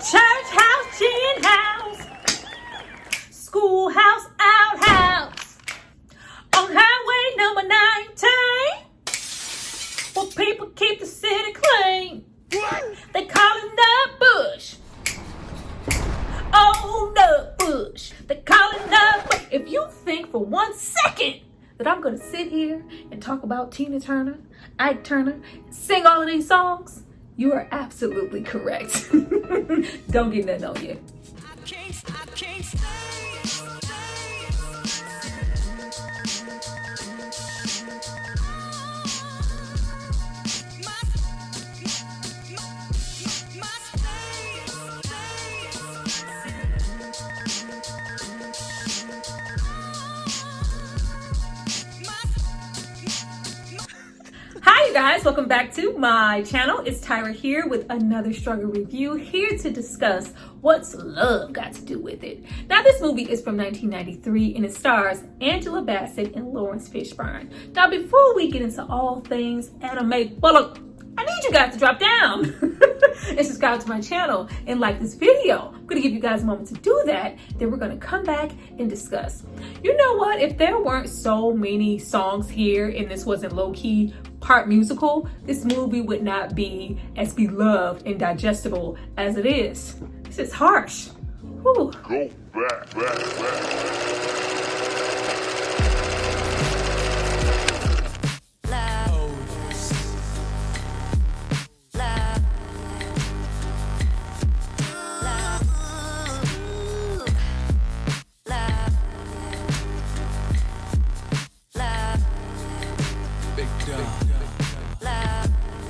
Church house, gin house, schoolhouse, outhouse, on highway number 19, where people keep the city clean. They call it Nut Bush. Oh, Nut Bush. They call it Nut Bush. If you think for 1 second that I'm going to sit here and talk about Tina Turner, Ike Turner, sing all of these songs, you are absolutely correct. Don't get nothing on you. I can't stay. Hi you guys, welcome back to my channel. It's Tyra here with another struggle review, here to discuss what's love got to do with it. Now this movie is from 1993 and it stars Angela Bassett and Laurence Fishburne. Now before we get into all things anime, well look, I need you guys to drop down and subscribe to my channel and like this video. I'm gonna give you guys a moment to do that, then we're gonna come back and discuss. You know what, if there weren't so many songs here and this wasn't low-key part musical, this movie would not be as beloved and digestible as it is. This is harsh. Whew. Go back.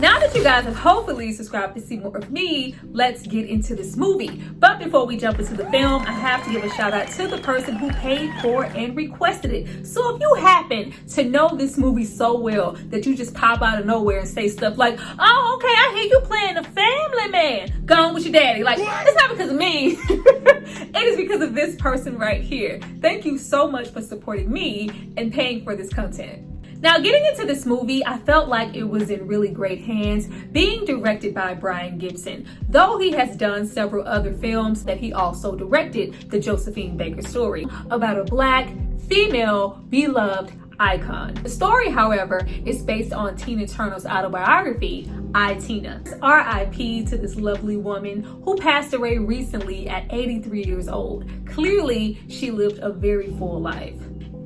Now that you guys have hopefully subscribed to see more of me, let's get into this movie. But before we jump into the film, I have to give a shout out to the person who paid for and requested it. So if you happen to know this movie so well that you just pop out of nowhere and say stuff like, oh, okay, I hear you playing the family man. Gone with your daddy. Like, it's not because of me. It is because of this person right here. Thank you so much for supporting me and paying for this content. Now, getting into this movie, I felt like it was in really great hands, being directed by Brian Gibson. Though he has done several other films that he also directed, the Josephine Baker story, about a black, female, beloved icon. The story, however, is based on Tina Turner's autobiography, Ike and Tina. R.I.P. to this lovely woman who passed away recently at 83 years old. Clearly, she lived a very full life.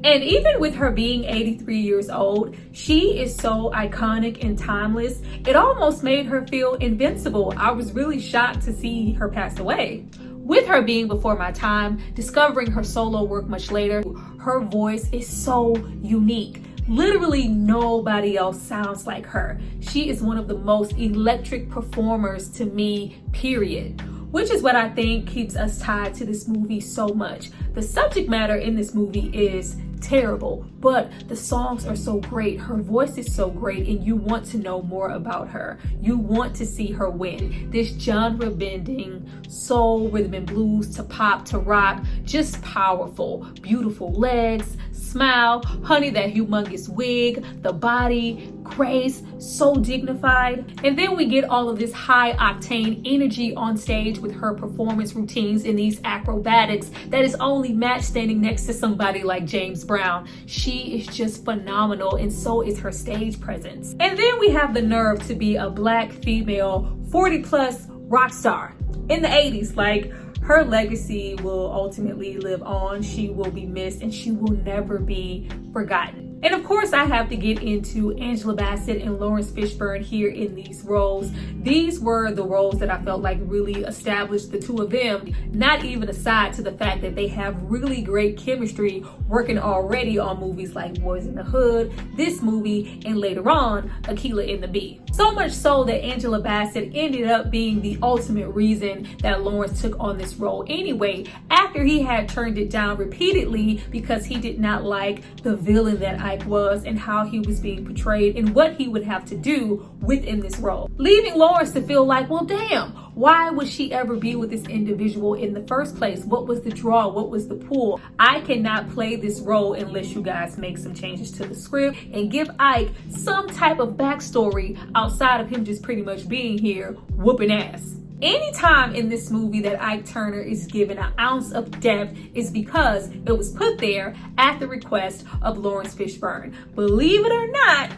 And even with her being 83 years old, she is so iconic and timeless. It almost made her feel invincible. I was really shocked to see her pass away. With her being before my time, discovering her solo work much later, her voice is so unique. Literally nobody else sounds like her. She is one of the most electric performers to me, period. Which is what I think keeps us tied to this movie so much. The subject matter in this movie is terrible, but the songs are so great. Her voice is so great, and you want to know more about her. You want to see her win. This genre bending, soul, rhythm and blues to pop to rock, just powerful. Beautiful legs, smile, honey, that humongous wig, the body, grace, so dignified. And then we get all of this high octane energy on stage with her performance routines in these acrobatics that is only matched standing next to somebody like James Brown. She is just phenomenal, and so is her stage presence. And then we have the nerve to be a black female 40+ rock star in the 80s. Like, her legacy will ultimately live on. She will be missed and she will never be forgotten. And of course, I have to get into Angela Bassett and Laurence Fishburne here in these roles. These were the roles that I felt like really established the two of them, not even aside to the fact that they have really great chemistry working already on movies like Boys in the Hood, this movie, and later on, Akeelah and the Bee. So much so that Angela Bassett ended up being the ultimate reason that Laurence took on this role anyway, after he had turned it down repeatedly because he did not like the villain that Ike was and how he was being portrayed and what he would have to do within this role. Leaving Laurence to feel like, well, damn, why would she ever be with this individual in the first place? What was the draw? What was the pull? I cannot play this role unless you guys make some changes to the script and give Ike some type of backstory outside of him just pretty much being here whooping ass. Anytime in this movie that Ike Turner is given an ounce of depth is because it was put there at the request of Laurence Fishburne. Believe it or not,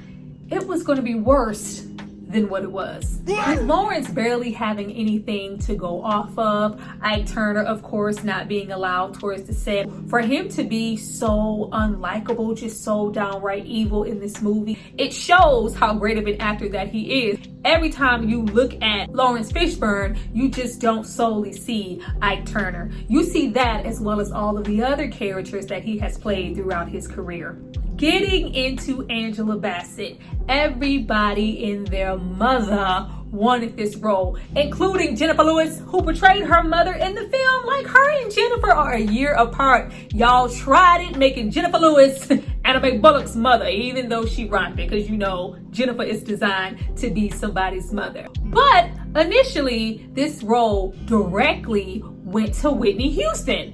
it was going to be worse than what it was. With Laurence barely having anything to go off of, Ike Turner, of course, not being allowed towards the set, for him to be so unlikable, just so downright evil in this movie, it shows how great of an actor that he is. Every time you look at Laurence Fishburne, you just don't solely see Ike Turner. You see that as well as all of the other characters that he has played throughout his career. Getting into Angela Bassett, everybody in their mother wanted this role, including Jennifer Lewis, who portrayed her mother in the film. Like, her and Jennifer are a year apart. Y'all tried it, making Jennifer Lewis Annabelle Bullock's mother, even though she rocked it, because you know Jennifer is designed to be somebody's mother. But initially, this role directly went to Whitney Houston.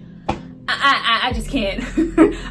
I just can't.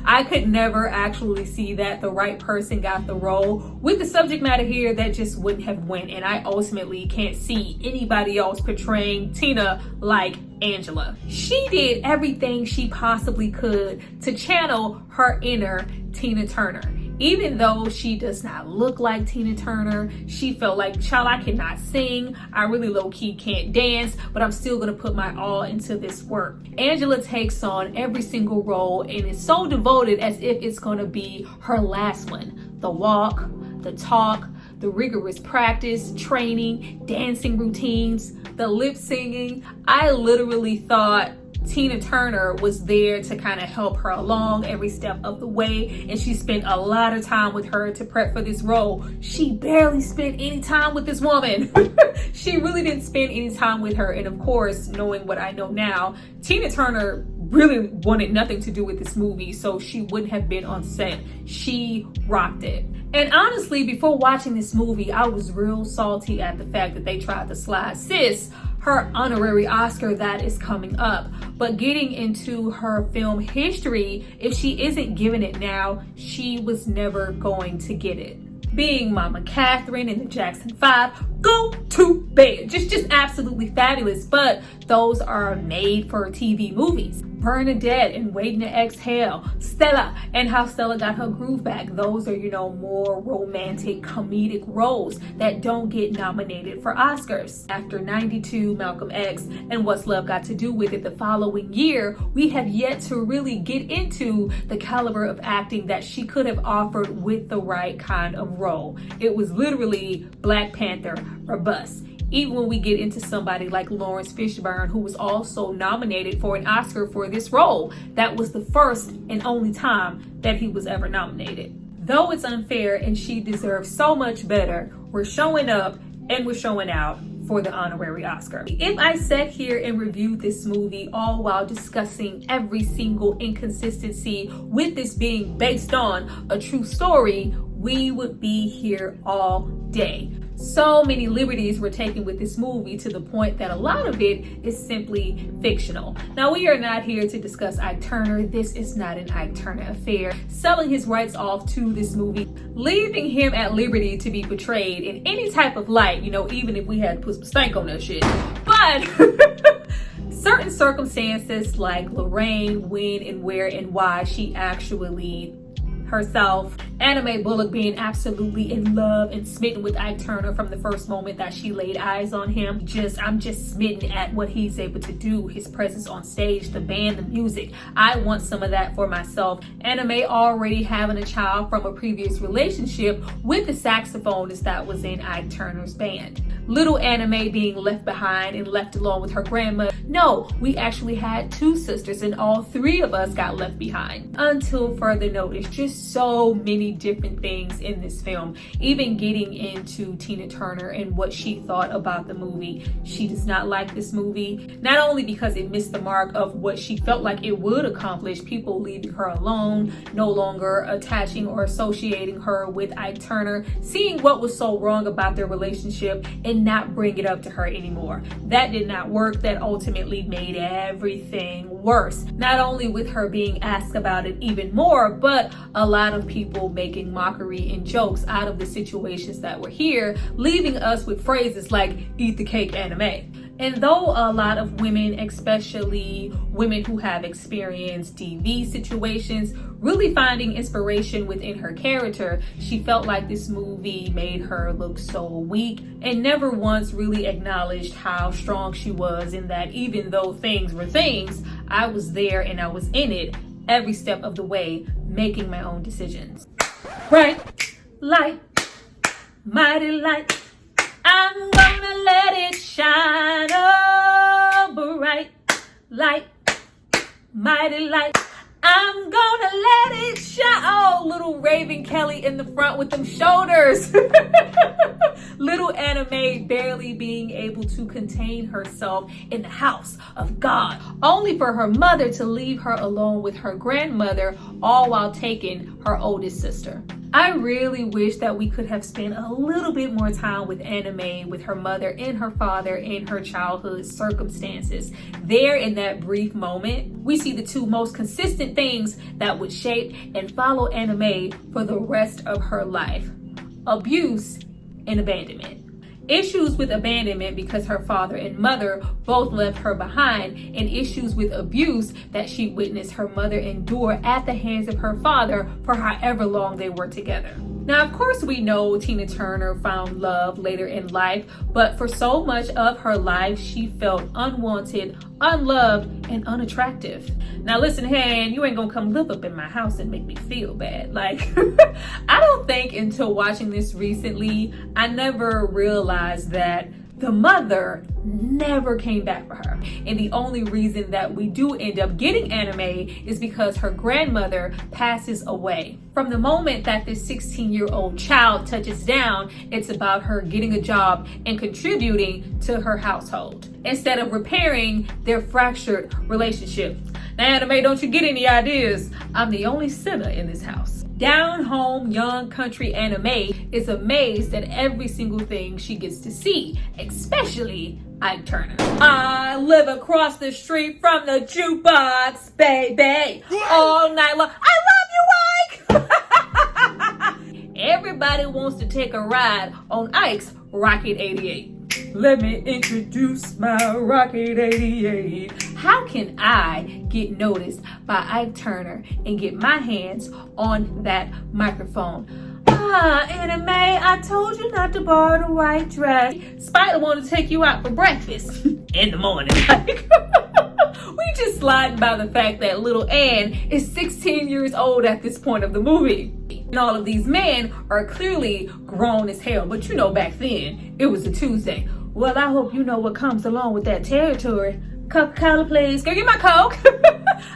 I could never actually see that the right person got the role. With the subject matter here, that just wouldn't have went, and I ultimately can't see anybody else portraying Tina like Angela. She did everything she possibly could to channel her inner Tina Turner. Even though she does not look like Tina Turner, she felt like, child, I cannot sing, I really low-key can't dance, but I'm still gonna put my all into this work. Angela takes on every single role and is so devoted as if it's gonna be her last one. The walk, the talk, the rigorous practice, training, dancing routines, the lip singing. I literally thought Tina Turner was there to kind of help her along every step of the way, and she spent a lot of time with her to prep for this role. She barely spent any time with this woman. She really didn't spend any time with her, and of course, knowing what I know now, Tina Turner really wanted nothing to do with this movie, so she wouldn't have been on set. She rocked it. And honestly, before watching this movie, I was real salty at the fact that they tried to slide sis her honorary Oscar that is coming up. But getting into her film history, if she isn't given it now, she was never going to get it. Being Mama Catherine in the Jackson 5, go to bed. Just absolutely fabulous. But those are made for TV movies. Bernadette and Waiting to Exhale, Stella and How Stella Got Her Groove Back. Those are, more romantic comedic roles that don't get nominated for Oscars. After 92, Malcolm X, and What's Love Got to Do with It the following year, we have yet to really get into the caliber of acting that she could have offered with the right kind of role. It was literally Black Panther or bust. Even when we get into somebody like Laurence Fishburne, who was also nominated for an Oscar for this role, that was the first and only time that he was ever nominated. Though it's unfair and she deserves so much better, we're showing up and we're showing out for the honorary Oscar. If I sat here and reviewed this movie all while discussing every single inconsistency with this being based on a true story, we would be here all day. So many liberties were taken with this movie to the point that a lot of it is simply fictional. Now, we are not here to discuss Ike Turner. This is not an Ike Turner affair. Selling his rights off to this movie, leaving him at liberty to be portrayed in any type of light, even if we had to put some stank on that shit. But certain circumstances like Lorraine, when and where and why she actually herself, Annabelle Bullock being absolutely in love and smitten with Ike Turner from the first moment that she laid eyes on him. I'm just smitten at what he's able to do, his presence on stage, the band, the music. I want some of that for myself. Annabelle already having a child from a previous relationship with the saxophonist that was in Ike Turner's band. Little Annabelle being left behind and left alone with her grandma. No, we actually had two sisters and all three of us got left behind. Until further notice, just so many different things in this film. Even getting into Tina Turner and what she thought about the movie. She does not like this movie, not only because it missed the mark of what she felt like it would accomplish, people leaving her alone, no longer attaching or associating her with Ike Turner, seeing what was so wrong about their relationship and not bring it up to her anymore. That did not work. That ultimately made everything worse. Not only with her being asked about it even more, but a lot of people making mockery and jokes out of the situations that were here, leaving us with phrases like "eat the cake, anime." And though a lot of women, especially women who have experienced DV situations, really finding inspiration within her character, she felt like this movie made her look so weak and never once really acknowledged how strong she was, in that even though things were things, I was there and I was in it every step of the way, making my own decisions. Bright light, mighty light, I'm gonna let it shine. Oh, bright light, mighty light, I'm gonna let it shine. Oh, little Raven Kelly in the front with them shoulders. Little Anna Mae barely being able to contain herself in the house of God, only for her mother to leave her alone with her grandmother, all while taking her oldest sister. I really wish that we could have spent a little bit more time with Anna Mae, with her mother and her father in her childhood circumstances. There, in that brief moment, we see the two most consistent things that would shape and follow Anna Mae for the rest of her life: abuse and abandonment. Issues with abandonment because her father and mother both left her behind, and issues with abuse that she witnessed her mother endure at the hands of her father for however long they were together. Now, of course, we know Tina Turner found love later in life, but for so much of her life, she felt unwanted, unloved, and unattractive. Now, listen, Han, you ain't gonna come live up in my house and make me feel bad. Like, I don't think until watching this recently, I never realized that the mother never came back for her. And the only reason that we do end up getting Anna Mae is because her grandmother passes away. From the moment that this 16-year-old child touches down, it's about her getting a job and contributing to her household, instead of repairing their fractured relationship. Now, Anna Mae, don't you get any ideas? I'm the only sinner in this house. Down home, young country Anna Mae is amazed at every single thing she gets to see, especially Ike Turner. I live across the street from the jukebox, baby, all night long. I love you, Ike! Everybody wants to take a ride on Ike's Rocket 88. Let me introduce my Rocket 88. How can I get noticed by Ike Turner and get my hands on that microphone? Anna Mae, I told you not to borrow the white dress. Spider wanted to take you out for breakfast in the morning. We just sliding by the fact that little Ann is 16 years old at this point of the movie. And all of these men are clearly grown as hell, but you know, back then it was a Tuesday. Well, I hope you know what comes along with that territory. Coca-Cola, please. Go get my Coke.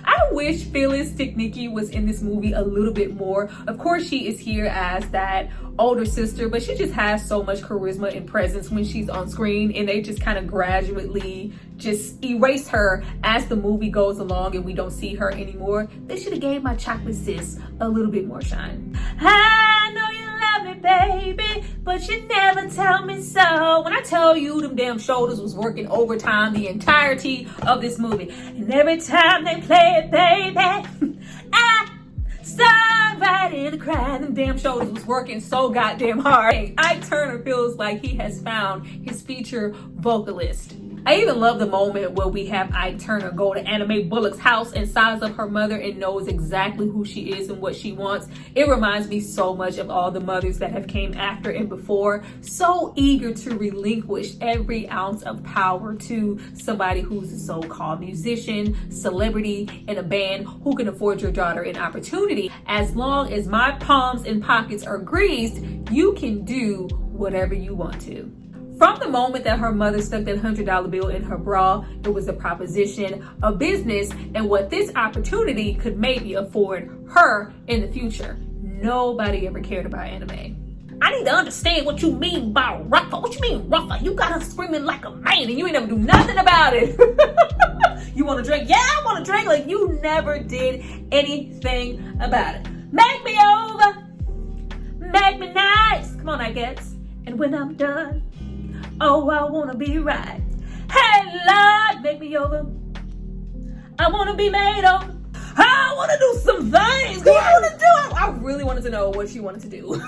I wish Phyllis Sticknicki was in this movie a little bit more. Of course, she is here as that older sister, but she just has so much charisma and presence when she's on screen, and they just kind of gradually just erase her as the movie goes along and we don't see her anymore. They should have gave my chocolate sis a little bit more shine. I know you love me, baby, but you never tell me so. When I tell you them damn shoulders was working overtime the entirety of this movie, and every time they play it, baby, I start right in the cry. Them damn shoulders was working so goddamn hard. Ike Turner feels like he has found his feature vocalist. I even love the moment where we have Ike Turner go to Anna Mae Bullock's house and size up her mother and knows exactly who she is and what she wants. It reminds me so much of all the mothers that have came after and before, so eager to relinquish every ounce of power to somebody who's a so-called musician, celebrity, in a band who can afford your daughter an opportunity. As long as my palms and pockets are greased, you can do whatever you want to. From the moment that her mother stuck that $100 bill in her bra, it was a proposition, a business, and what this opportunity could maybe afford her in the future. Nobody ever cared about Anna Mae. I need to understand what you mean by rougher. What you mean rougher? You got her screaming like a man and you ain't never do nothing about it. You want to drink? Yeah, I want to drink. Like, you never did anything about it. Make me over. Make me nice. Come on, I guess. And when I'm done, oh, I want to be right. Hey, Lord, make me over. I want to be made over. I want to do some things. What do you want to do? I really wanted to know what she wanted to do.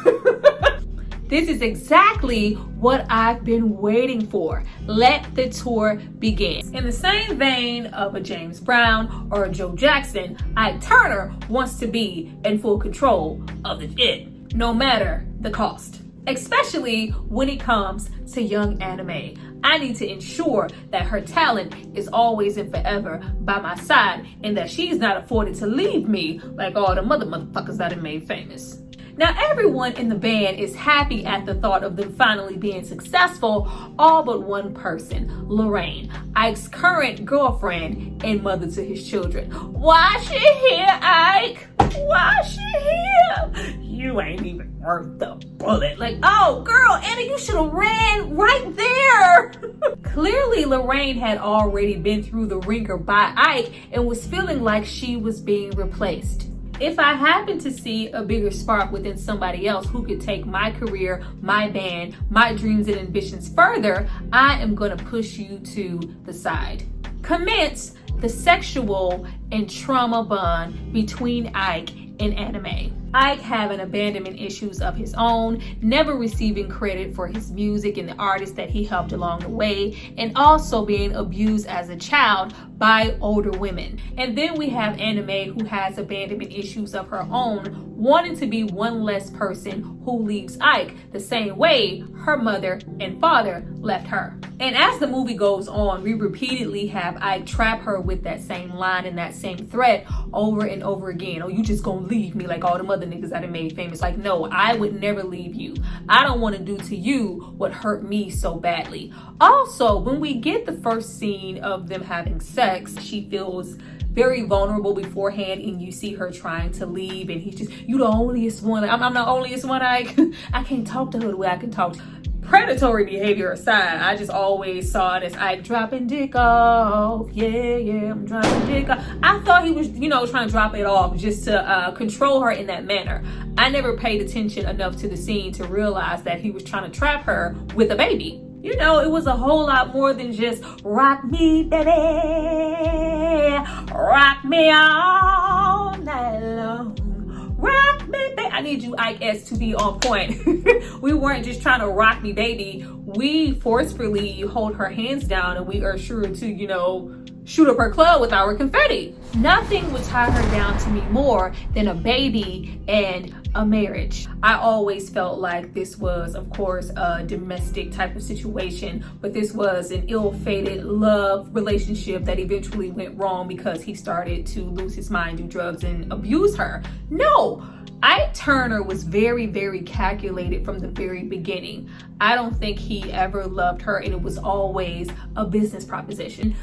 This is exactly what I've been waiting for. Let the tour begin. In the same vein of a James Brown or a Joe Jackson, Ike Turner wants to be in full control of the shit, no matter the cost. Especially when it comes to young anime. I need to ensure that her talent is always and forever by my side and that she's not afforded to leave me like all the motherfuckers that are made famous. Now, everyone in the band is happy at the thought of them finally being successful, all but one person, Lorraine, Ike's current girlfriend and mother to his children. Why she here, Ike? Why she here? You ain't even worth the bullet. Like, oh, girl, Anna, you should have ran right there. Clearly, Lorraine had already been through the ringer by Ike and was feeling like she was being replaced. If I happen to see a bigger spark within somebody else who could take my career, my band, my dreams and ambitions further, I am going to push you to the side. Commence the sexual and trauma bond between Ike and anime. Ike having abandonment issues of his own, never receiving credit for his music and the artists that he helped along the way, and also being abused as a child by older women. And then we have anime who has abandonment issues of her own, wanting to be one less person who leaves Ike the same way her mother and father left her. And as the movie goes on, we repeatedly have Ike trap her with that same line and that same threat over and over again. Oh, you just gonna leave me like all them other niggas that are made famous. Like, no, I would never leave you. I don't want to do to you what hurt me so badly. Also, when we get the first scene of them having sex, she feels very vulnerable beforehand, and you see her trying to leave, and he's just, you the onlyest one. I'm the onlyest one. I can't talk to her the way I can talk to her. Predatory behavior aside, I just always saw it as Ike dropping dick off. Yeah, I'm dropping dick off. I thought he was, trying to drop it off just to control her in that manner. I never paid attention enough to the scene to realize that he was trying to trap her with a baby. It was a whole lot more than just rock me, baby, rock me all night long. Rock me, baby. I need you, Ike S, to be on point. We weren't just trying to rock me, baby. We forcefully hold her hands down and we are sure to, shoot up her club with our confetti. Nothing would tie her down to me more than a baby and a marriage. I always felt like this was, of course, a domestic type of situation, but this was an ill-fated love relationship that eventually went wrong because he started to lose his mind, do drugs, and abuse her. No! Ike Turner was very, very calculated from the very beginning. I don't think he ever loved her, and it was always a business proposition.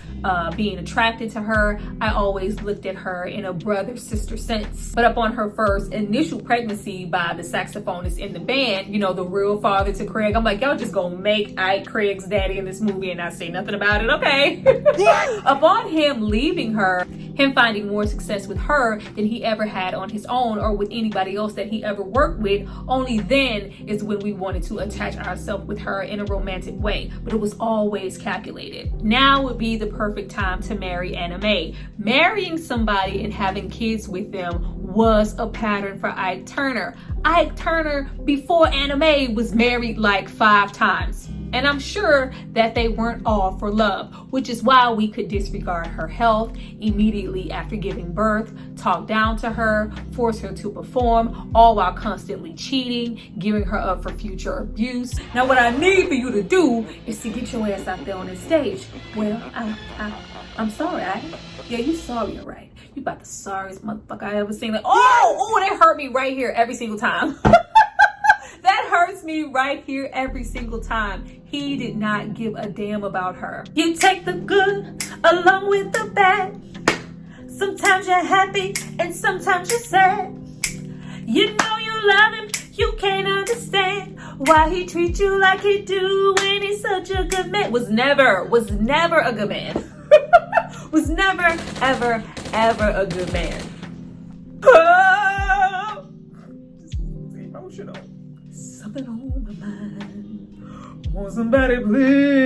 Being attracted to her, I always looked at her in a brother-sister sense. But upon her first initial pregnancy by the saxophonist in the band, the real father to Craig, I'm like, y'all just gonna make Ike Craig's daddy in this movie and not say nothing about it, okay? Upon him leaving her, him finding more success with her than he ever had on his own or with anybody else that he ever worked with, only then is when we wanted to attach ourselves with her in a romantic way. But it was always calculated. Now would be the perfect time to marry anime. Marrying somebody and having kids with them was a pattern for Ike Turner. Ike Turner, before anime, was married like 5 times. And I'm sure that they weren't all for love, which is why we could disregard her health immediately after giving birth, talk down to her, force her to perform, all while constantly cheating, gearing her up for future abuse. Now, what I need for you to do is to get your ass out there on the stage. Well, I'm sorry, Ike. Yeah, you sorry, all right. You about the sorriest motherfucker I ever seen. Like, oh, that hurt me right here every single time. That hurts me right here every single time. He did not give a damn about her. You take the good along with the bad. Sometimes you're happy and sometimes you're sad. You know you love him, you can't understand why he treats you like he do when he's such a good man. Was never a good man. Was never, ever, ever a good man. Oh, this is emotional. Something on my mind. Won't somebody please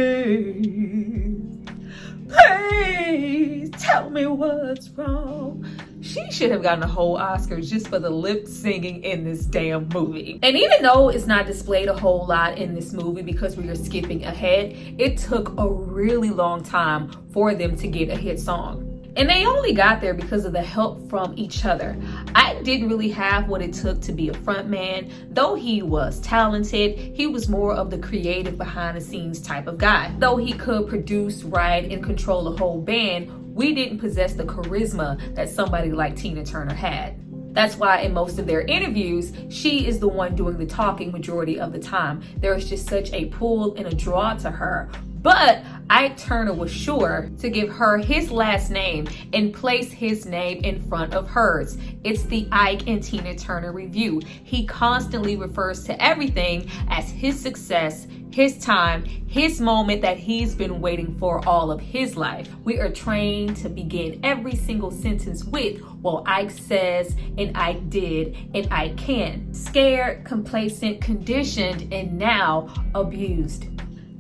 tell me what's wrong? She she should have gotten a whole Oscar just for the lip singing in this damn movie. And even though it's not displayed a whole lot in this movie because we are skipping ahead, it took a really long time for them to get a hit song. And they only got there because of the help from each other. Ike didn't really have what it took to be a frontman. Though he was talented, he was more of the creative behind the scenes type of guy. Though he could produce, write, and control a whole band, we didn't possess the charisma that somebody like Tina Turner had. That's why in most of their interviews, she is the one doing the talking majority of the time. There is just such a pull and a draw to her. But Ike Turner was sure to give her his last name and place his name in front of hers. It's the Ike and Tina Turner Review. He constantly refers to everything as his success, his time, his moment that he's been waiting for all of his life. We are trained to begin every single sentence with, well, Ike says, and Ike did, and Ike can. Scared, complacent, conditioned, and now abused.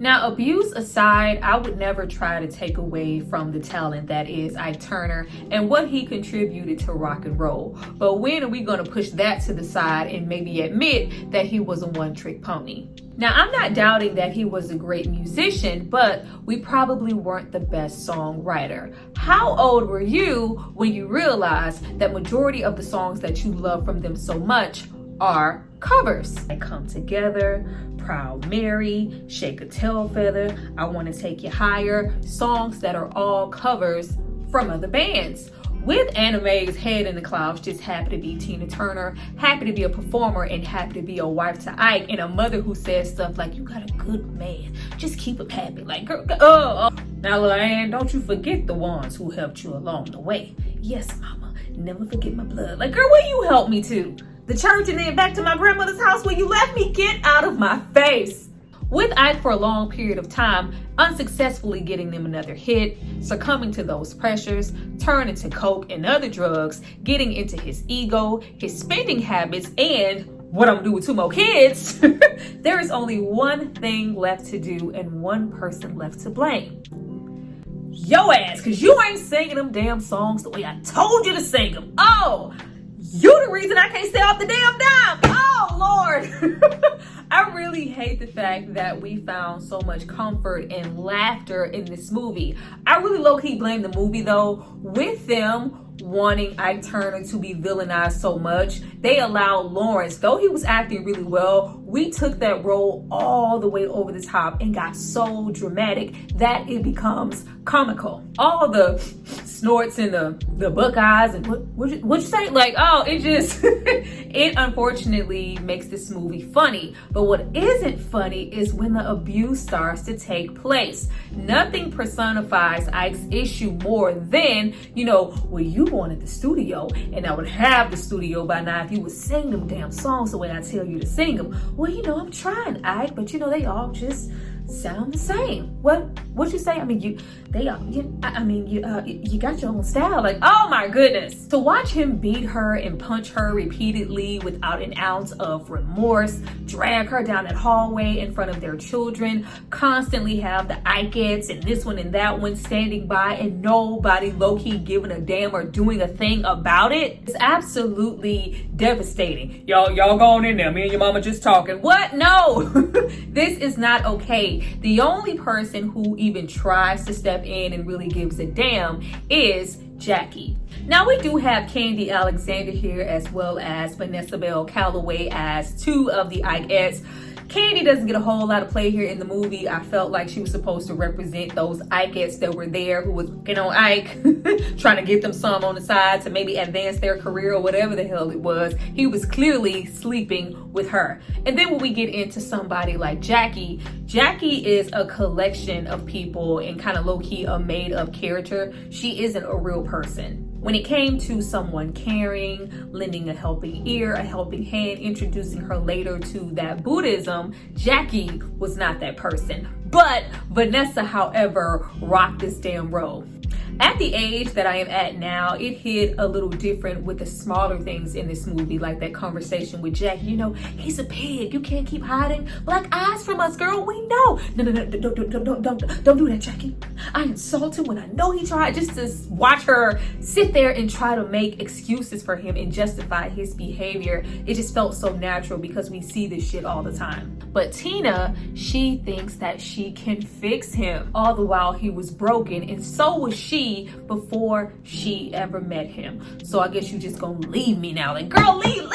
Now, abuse aside, I would never try to take away from the talent that is Ike Turner and what he contributed to rock and roll. But when are we going to push that to the side and maybe admit that he was a one-trick pony? Now, I'm not doubting that he was a great musician, but we probably weren't the best songwriter. How old were you when you realized that majority of the songs that you love from them so much are covers? I Come Together, Proud Mary, Shake a Tail Feather, I Want to Take You Higher, songs that are all covers from other bands. With Anna Mae's Head in the Clouds, just happy to be Tina Turner, happy to be a performer, and happy to be a wife to Ike, and a mother who says stuff like, you got a good man, just keep him happy. Like, girl, Now, Luann, don't you forget the ones who helped you along the way. Yes, mama, never forget my blood. Like, girl, where you helped me to? The church and then back to my grandmother's house where you left me? Get out of my face. With Ike for a long period of time, unsuccessfully getting them another hit, succumbing to those pressures, turning to coke and other drugs, getting into his ego, his spending habits, and what I'm gonna do with 2 more kids, there is only one thing left to do and one person left to blame. Yo ass, because you ain't singing them damn songs the way I told you to sing them. Oh, you the reason I can't stay off the damn dime. Oh, Lord. I really hate the fact that we found so much comfort and laughter in this movie. I really low-key blame the movie, though. With them wanting Ike Turner to be villainized so much, they allowed Laurence, though he was acting really well, we took that role all the way over the top and got so dramatic that it becomes comical. All the snorts and the buck eyes and what'd you say? Like, oh, it just, it unfortunately makes this movie funny. But what isn't funny is when the abuse starts to take place. Nothing personifies Ike's issue more than, well, you wanted the studio, and I would have the studio by now if you would sing them damn songs the way I tell you to sing them. Well, I'm trying, Ike, but they all just sound the same. What you say? I mean, you got your own style. Like, oh my goodness. To watch him beat her and punch her repeatedly without an ounce of remorse, drag her down that hallway in front of their children, constantly have the Ikeettes and this one and that one standing by and nobody low-key giving a damn or doing a thing about it, it's absolutely devastating. Y'all go on in there. Me and your mama just talking. What? No. This is not okay. The only person who even tries to step in and really gives a damn is Jackie. Now we do have Candy Alexander here as well as Vanessa Bell Calloway as 2 of the Ikeettes. Candy doesn't get a whole lot of play here in the movie. I felt like she was supposed to represent those Ikeettes that were there who was working on Ike, trying to get them some on the side to maybe advance their career or whatever the hell it was. He was clearly sleeping with her. And then when we get into somebody like Jackie, Jackie is a collection of people and kind of low-key a made-up character. She isn't a real person. When it came to someone caring, lending a helping ear, a helping hand, introducing her later to that Buddhism, Jackie was not that person. But Vanessa, however, rocked this damn role. At the age that I am at now, it hit a little different with the smaller things in this movie, like that conversation with Jackie. You know, he's a pig. You can't keep hiding black eyes from us, girl. We know. No, don't do that, Jackie. I insult him when I know he tried. Just to watch her sit there and try to make excuses for him and justify his behavior, it just felt so natural because we see this shit all the time. But Tina, she thinks that she can fix him, all the while he was broken, and so was she before she ever met him. So I guess you just gonna leave me now. Like, girl, leave,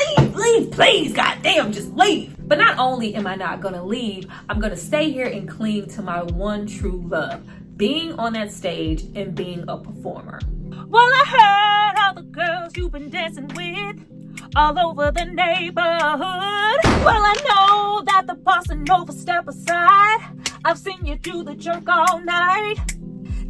please, goddamn, just leave. But not only am I not gonna leave, I'm gonna stay here and cling to my one true love, being on that stage and being a performer. Well, I heard all the girls you've been dancing with all over the neighborhood. Well, I know that the bossa nova step aside. I've seen you do the jerk all night.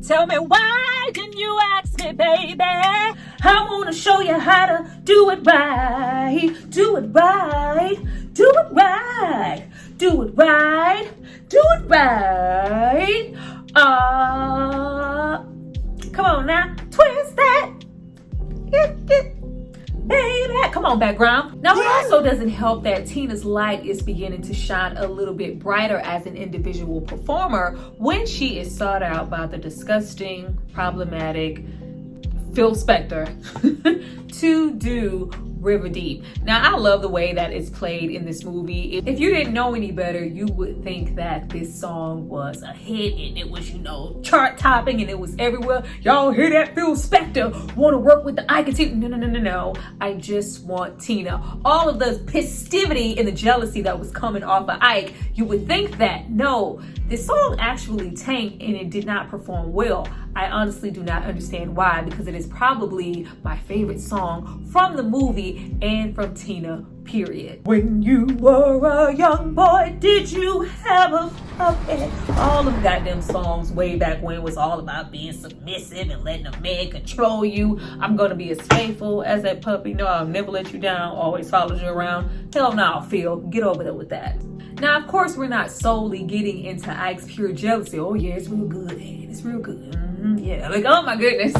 Tell me, why didn't you ask me, baby? I wanna show you how to do it right. Do it right. Do it right. Do it right. Do it right. Come on now. Twist that. Baby, come on, background. Now, it also doesn't help that Tina's light is beginning to shine a little bit brighter as an individual performer when she is sought out by the disgusting, problematic Phil Spector to do River Deep. Now, I love the way that it's played in this movie. If you didn't know any better, you would think that this song was a hit and it was, you know, chart topping and it was everywhere. Y'all hear that? Phil Spector want to work with the Ike and Tina. No. I just want Tina. All of the festivity and the jealousy that was coming off of Ike, you would think that. No, this song actually tanked and it did not perform well. I honestly do not understand why, because it is probably my favorite song from the movie and from Tina, period. When you were a young boy, did you have a puppet? All of goddamn songs way back when was all about being submissive and letting a man control you. I'm gonna be as faithful as that puppy. No, I'll never let you down, always follows you around. Hell no, Phil, get over there with that. Now, of course, we're not solely getting into Ike's pure jealousy. Oh yeah, it's real good. It's real good. Yeah, like, oh my goodness.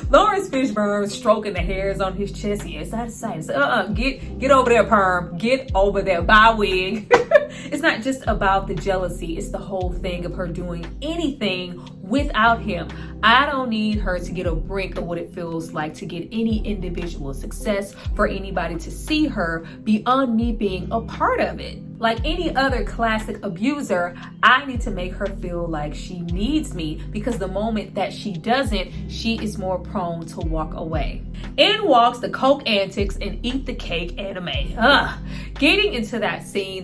Laurence Fishburne stroking the hairs on his chest. Yeah, it's out of sight. So, get over there, perm. Get over there, bye wig. It's not just about the jealousy. It's the whole thing of her doing anything without him. I don't need her to get a brink of what it feels like to get any individual success, for anybody to see her beyond me being a part of it. Like any other classic abuser, I need to make her feel like she needs me, because the moment that she doesn't, she is more prone to walk away. In walks the coke antics and eat the cake anime. Getting into that scene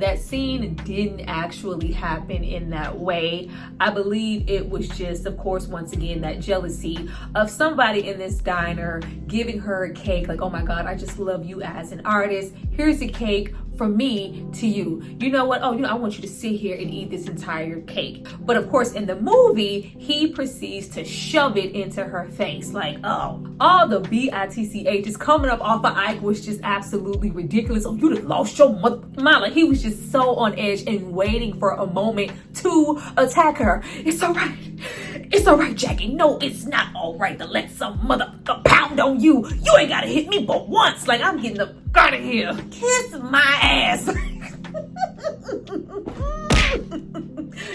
didn't actually happen in that way. I believe it was just, of course, once again, that jealousy of somebody in this diner giving her a cake, like, oh my God, I just love you as an artist. Here's a cake from me to you. You know what? Oh, I want you to sit here and eat this entire cake. But of course, in the movie, he proceeds to shove it into her face. Like, oh, all the bitches coming up off of Ike was just absolutely ridiculous. Oh, you done lost your mother. Like, he was just so on edge and waiting for a moment to attack her. It's all right. It's all right, Jackie. No, it's not all right to let some motherfucker pound on you. You ain't gotta hit me but once. Like, I'm getting the out of here. Kiss my ass.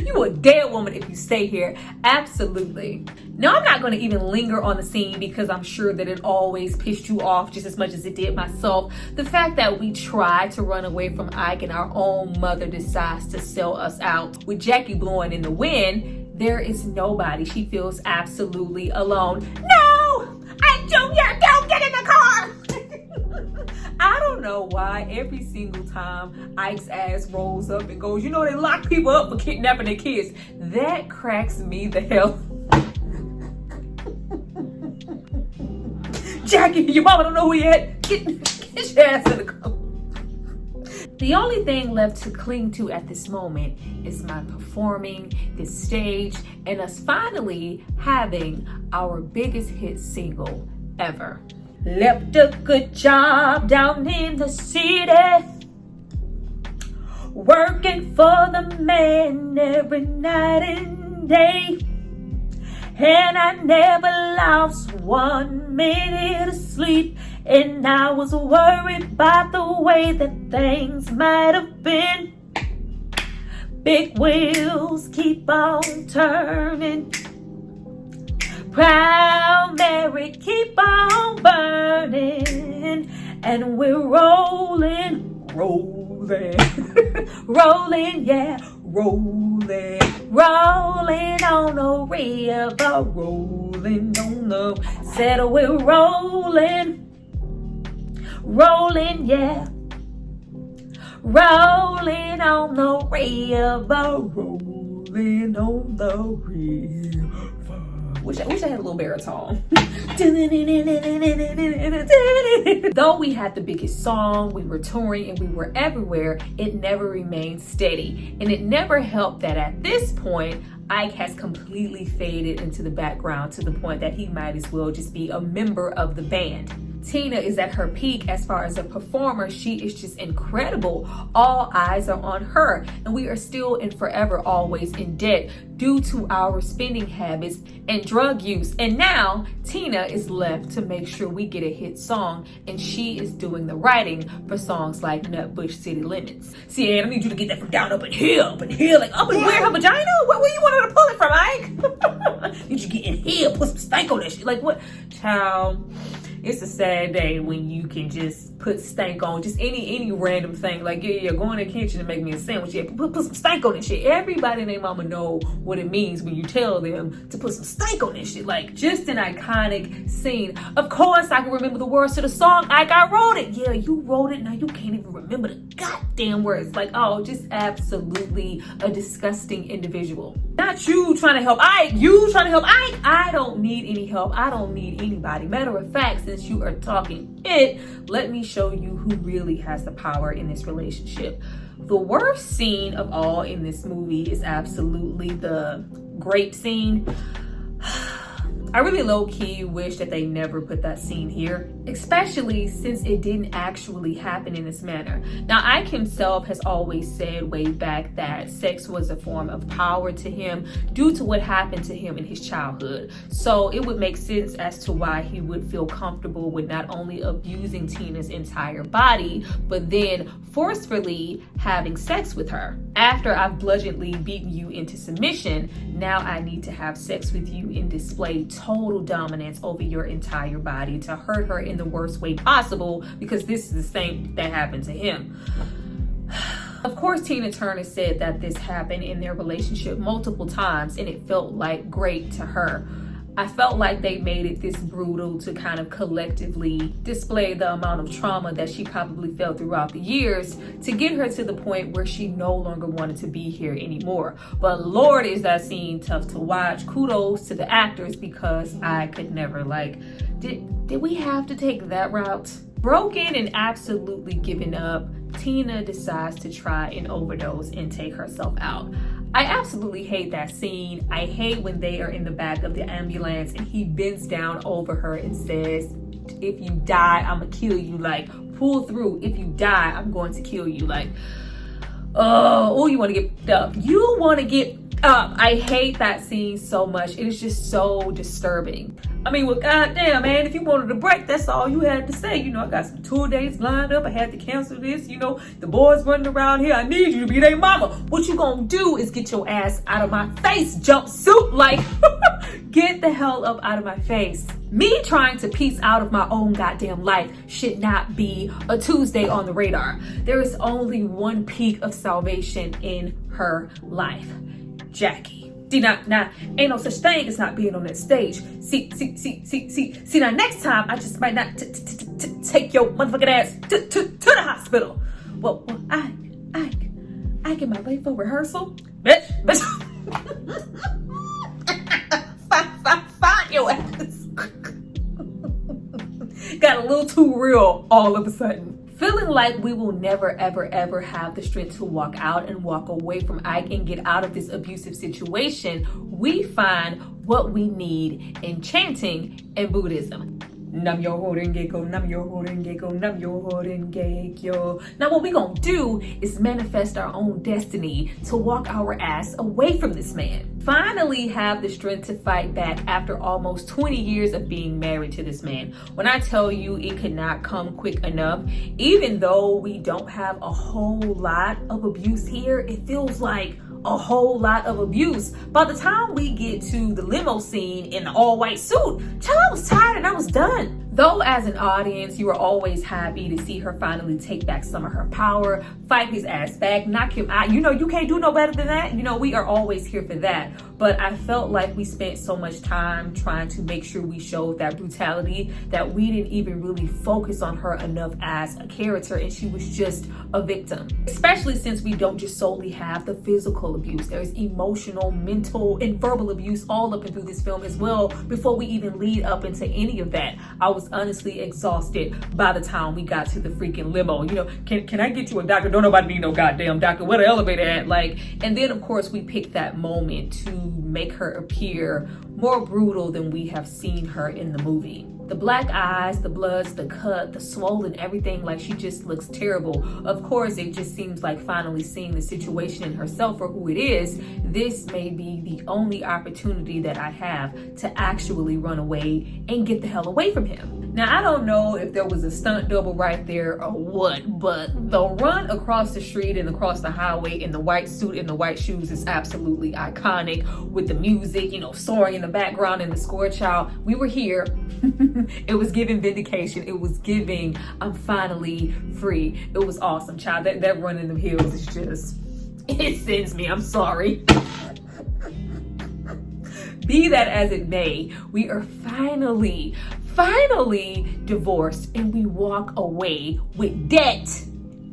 You a dead woman if you stay here. Absolutely. Now, I'm not going to even linger on the scene because I'm sure that it always pissed you off just as much as it did myself. The fact that we tried to run away from Ike and our own mother decides to sell us out. With Jackie blowing in the wind, there is nobody. She feels absolutely alone. No! Ike Jr., don't get in the car! I don't know why every single time Ike's ass rolls up and goes, you know, they lock people up for kidnapping their kids. That cracks me the hell. Jackie, your mama don't know who you at. Get your ass in the car. The only thing left to cling to at this moment is my performing this stage and us finally having our biggest hit single ever. Left a good job down in the city, working for the man every night and day. And I never lost 1 minute of sleep. And I was worried about the way that things might have been. Big wheels keep on turning. Proud Mary keep on burning. And we're rolling. Rolling, yeah, rolling on the river, rolling on the, said we're rolling, yeah, rolling on the river, rolling on the river. Wish I had a little baritone. Though we had the biggest song, we were touring and we were everywhere, it never remained steady. And it never helped that at this point, Ike has completely faded into the background to the point that he might as well just be a member of the band. Tina is at her peak as far as a performer. She is just incredible. All eyes are on her, and we are still and forever always in debt due to our spending habits and drug use. And now Tina is left to make sure we get a hit song, and she is doing the writing for songs like Nutbush City Limits. See, I need you to get that from down up in here, like up in where her vagina? Where you want her to pull it from, Ike? Need you to get in here, put some stank on that shit. Like what? Child. It's a sad day when you can just put stank on just any random thing. Like, yeah, go in the kitchen and make me a sandwich. Yeah, put some stank on that shit. Everybody and their mama know what it means when you tell them to put some stank on that shit. Like, just an iconic scene. Of course, I can remember the words to the song. Ike, I wrote it. Yeah, you wrote it. Now you can't even remember the goddamn words. Like, oh, just absolutely a disgusting individual. Not you trying to help Ike. You trying to help Ike. I don't need any help. I don't need anybody. Matter of fact, since you are talking it, let me show you who really has the power in this relationship. The worst scene of all in this movie is absolutely the grape scene. I really low-key wish that they never put that scene here, especially since it didn't actually happen in this manner. Now, Ike himself has always said way back that sex was a form of power to him due to what happened to him in his childhood. So it would make sense as to why he would feel comfortable with not only abusing Tina's entire body, but then forcefully having sex with her. After I've bludgeoningly beaten you into submission, now I need to have sex with you and display total dominance over your entire body to hurt her in the worst way possible, because this is the same that happened to him. Of course, Tina Turner said that this happened in their relationship multiple times and it felt like great to her. I felt like they made it this brutal to kind of collectively display the amount of trauma that she probably felt throughout the years to get her to the point where she no longer wanted to be here anymore. But Lord, is that scene tough to watch. Kudos to the actors, because I could never, like, did we have to take that route? Broken and absolutely giving up, Tina decides to try and overdose and take herself out. I absolutely hate that scene. I hate when they are in the back of the ambulance and he bends down over her and says, if you die, I'm gonna kill you. Like, pull through. If you die, I'm going to kill you. Like, oh, you want to get up. You want to get up. I hate that scene so much. It is just so disturbing. I mean, well, goddamn, man, if you wanted a break, that's all you had to say. You know, I got some tour dates lined up. I had to cancel this. You know, the boys running around here. I need you to be their mama. What you gonna do is get your ass out of my face, jumpsuit. Like, get the hell up out of my face. Me trying to piece out of my own goddamn life should not be a Tuesday on the radar. There is only one peak of salvation in her life. Jackie. See, now, ain't no such thing as not being on that stage. See, now next time, I just might not take your motherfucking ass to the hospital. Well, I get my late for rehearsal. Bitch. Find your ass. Got a little too real all of a sudden. Feeling like we will never, ever have the strength to walk out and walk away from Ike and get out of this abusive situation, we find what we need in chanting and Buddhism. Nam yo horengeko, nam yo horengeko, nam yo horengeko. Now what we gonna do is manifest our own destiny to walk our ass away from this man. Finally have the strength to fight back after almost 20 years of being married to this man. When I tell you it could not come quick enough, even though we don't have a whole lot of abuse here, it feels like a whole lot of abuse. By the time we get to the limo scene in the all-white suit, child, I was tired and I was done. Though as an audience, you are always happy to see her finally take back some of her power, fight his ass back, knock him out. You know, you can't do no better than that. You know, we are always here for that. But I felt like we spent so much time trying to make sure we showed that brutality that we didn't even really focus on her enough as a character, and she was just a victim. Especially since we don't just solely have the physical abuse. There's emotional, mental, and verbal abuse all up and through this film as well before we even lead up into any of that. I was honestly exhausted by the time we got to the freaking limo. You know, can I get you a doctor? Don't nobody need no goddamn doctor. Where the elevator at? Like, and then of course we picked that moment to make her appear more brutal than we have seen her in the movie. The black eyes, the bloods, the cut, the swollen, everything, like she just looks terrible. Of course, it just seems like finally seeing the situation in herself for who it is, this may be the only opportunity that I have to actually run away and get the hell away from him. Now, I don't know if there was a stunt double right there or what, but the run across the street and across the highway in the white suit and the white shoes is absolutely iconic, with the music, you know, soaring in the background and the score, child. We were here. It was giving Vindication. It was giving I'm finally free. It was awesome, child. That run in the hills is just, it sends me. I'm sorry. Be that as it may, we are finally divorced, and we walk away with debt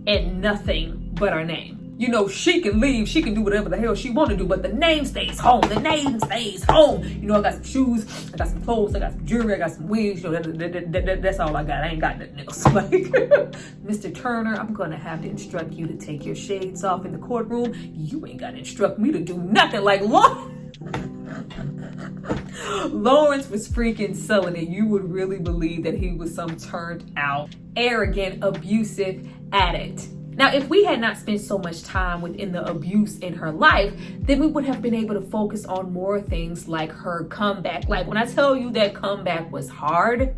and nothing but our name. You know, she can leave, she can do whatever the hell she want to do, but the name stays home. The name stays home. You know, I got some shoes, I got some clothes, I got some jewelry, I got some wigs. You know, that's all I got. I ain't got nothing else. Like, Mr. Turner, I'm gonna have to instruct you to take your shades off in the courtroom. You ain't gotta instruct me to do nothing. Like, Laurence was freaking selling it. You would really believe that he was some turned out, arrogant, abusive addict. Now, if we had not spent so much time within the abuse in her life, then we would have been able to focus on more things like her comeback. Like, when I tell you that comeback was hard,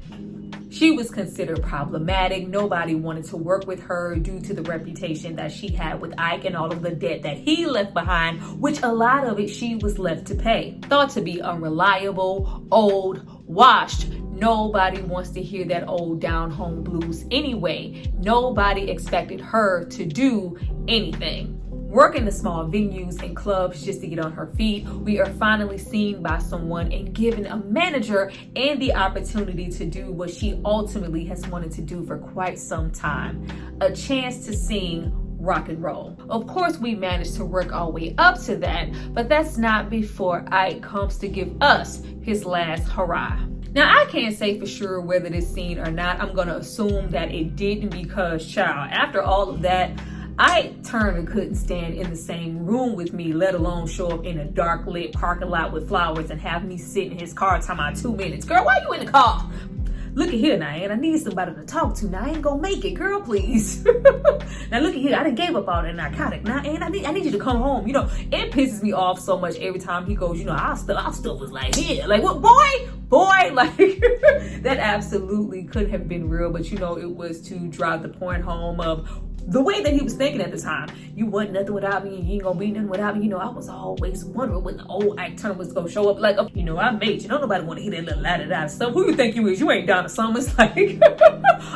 she was considered problematic. Nobody wanted to work with her due to the reputation that she had with Ike and all of the debt that he left behind, which a lot of it she was left to pay. Thought to be unreliable, old, washed. Nobody wants to hear that old down home blues anyway. Nobody expected her to do anything. Working the small venues and clubs just to get on her feet, we are finally seen by someone and given a manager and the opportunity to do what she ultimately has wanted to do for quite some time. A chance to sing rock and roll. Of course, we managed to work our way up to that, but that's not before Ike comes to give us his last hurrah. Now, I can't say for sure whether this scene or not. I'm gonna assume that it didn't, because, child, after all of that, Ike Turner couldn't stand in the same room with me, let alone show up in a dark lit parking lot with flowers and have me sit in his car talking about 2 minutes. Girl, why you in the car? Look at here now, and I need somebody to talk to. Now, I ain't gonna make it, girl, please. Now, look at here, I done gave up all that narcotic. Now, and I need you to come home. You know, it pisses me off so much every time he goes, you know, our stuff was like here. Like, what, boy, like, that absolutely could have been real, but, you know, it was to drive the point home of the way that he was thinking at the time. You wasn't nothing without me, and you ain't gonna be nothing without me. You know, I was always wondering when the old Ike Turner was gonna show up. Like, you know, I made you. Don't nobody want to hear that little la-da-da stuff. Who you think you is? You ain't Donna Summers. Like,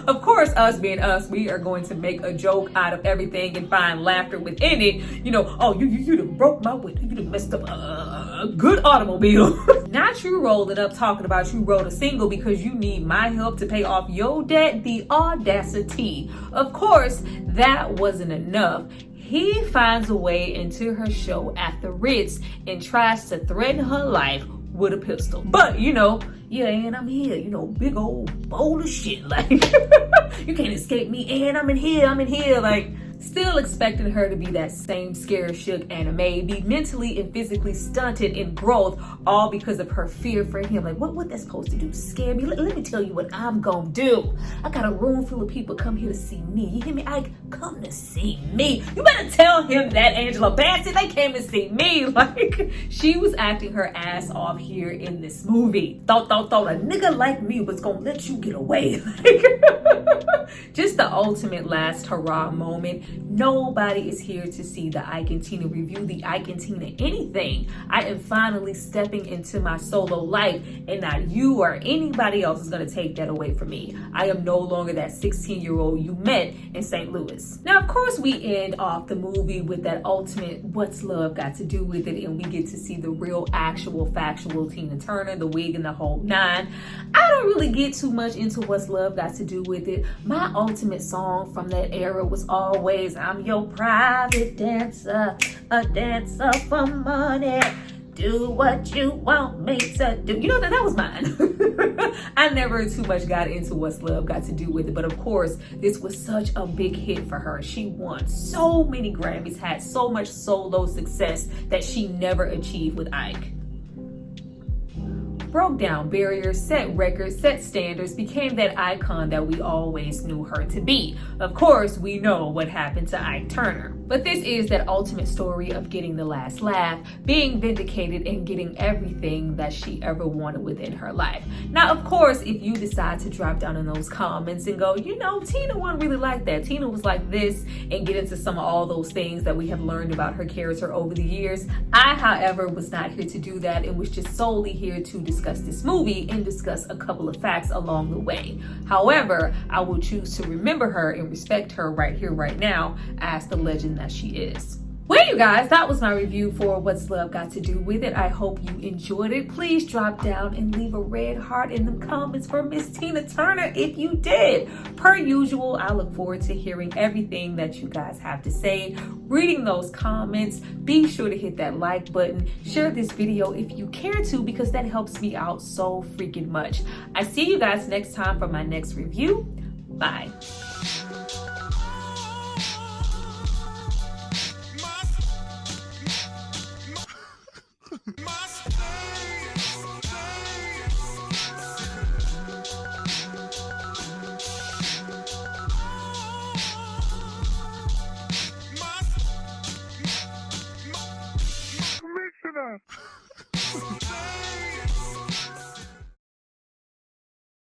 of course, us being us, we are going to make a joke out of everything and find laughter within it. You know, oh, you done broke my window. You done messed up a good automobile. Not you rolling up talking about you wrote a single because you need my help to pay off your debt. The audacity. Of course, that wasn't enough. He finds a way into her show at the Ritz and tries to threaten her life with a pistol. But, you know, yeah, and I'm here, you know, big old bowl of shit. Like, you can't escape me, and I'm in here. Like, still expecting her to be that same scared shook anime, be mentally and physically stunted in growth, all because of her fear for him. Like, what that's supposed to do? Scare me? Let me tell you what I'm gonna do. I got a room full of people come here to see me. You hear me, Ike? Come to see me. You better tell him that, Angela Bassett. They came to see me. Like, she was acting her ass off here in this movie. Thought a nigga like me was gonna let you get away. Just the ultimate last hurrah moment. Nobody is here to see the Ike and Tina review, the Ike and Tina anything. I am finally stepping into my solo life, and not you or anybody else is going to take that away from me. I am no longer that 16-year-old you met in St. Louis. Now, of course, we end off the movie with that ultimate what's love got to do with it, and we get to see the real, actual, factual Tina Turner, the wig and the whole nine. I don't really get too much into what's love got to do with it. My ultimate song from that era was always I'm your private dancer, a dancer for money. Do what you want me to do. You know, that was mine. I never too much got into what's love got to do with it. But of course, this was such a big hit for her. She won so many Grammys, had so much solo success that she never achieved with Ike. Broke down barriers, set records, set standards, became that icon that we always knew her to be. Of course, we know what happened to Ike Turner. But this is that ultimate story of getting the last laugh, being vindicated, and getting everything that she ever wanted within her life. Now, of course, if you decide to drop down in those comments and go, you know, Tina wasn't really like that. Tina was like this, and get into some of all those things that we have learned about her character over the years. I, however, was not here to do that and was just solely here to discuss this movie and discuss a couple of facts along the way. However, I will choose to remember her and respect her right here, right now, as the legend that she is. Well, you guys, that was my review for What's Love Got to Do With It. I hope you enjoyed it. Please drop down and leave a red heart in the comments for Miss Tina Turner if you did. Per usual, I look forward to hearing everything that you guys have to say, reading those comments. Be sure to hit that like button. Share this video if you care to, because that helps me out so freaking much. I see you guys next time for my next review. Bye.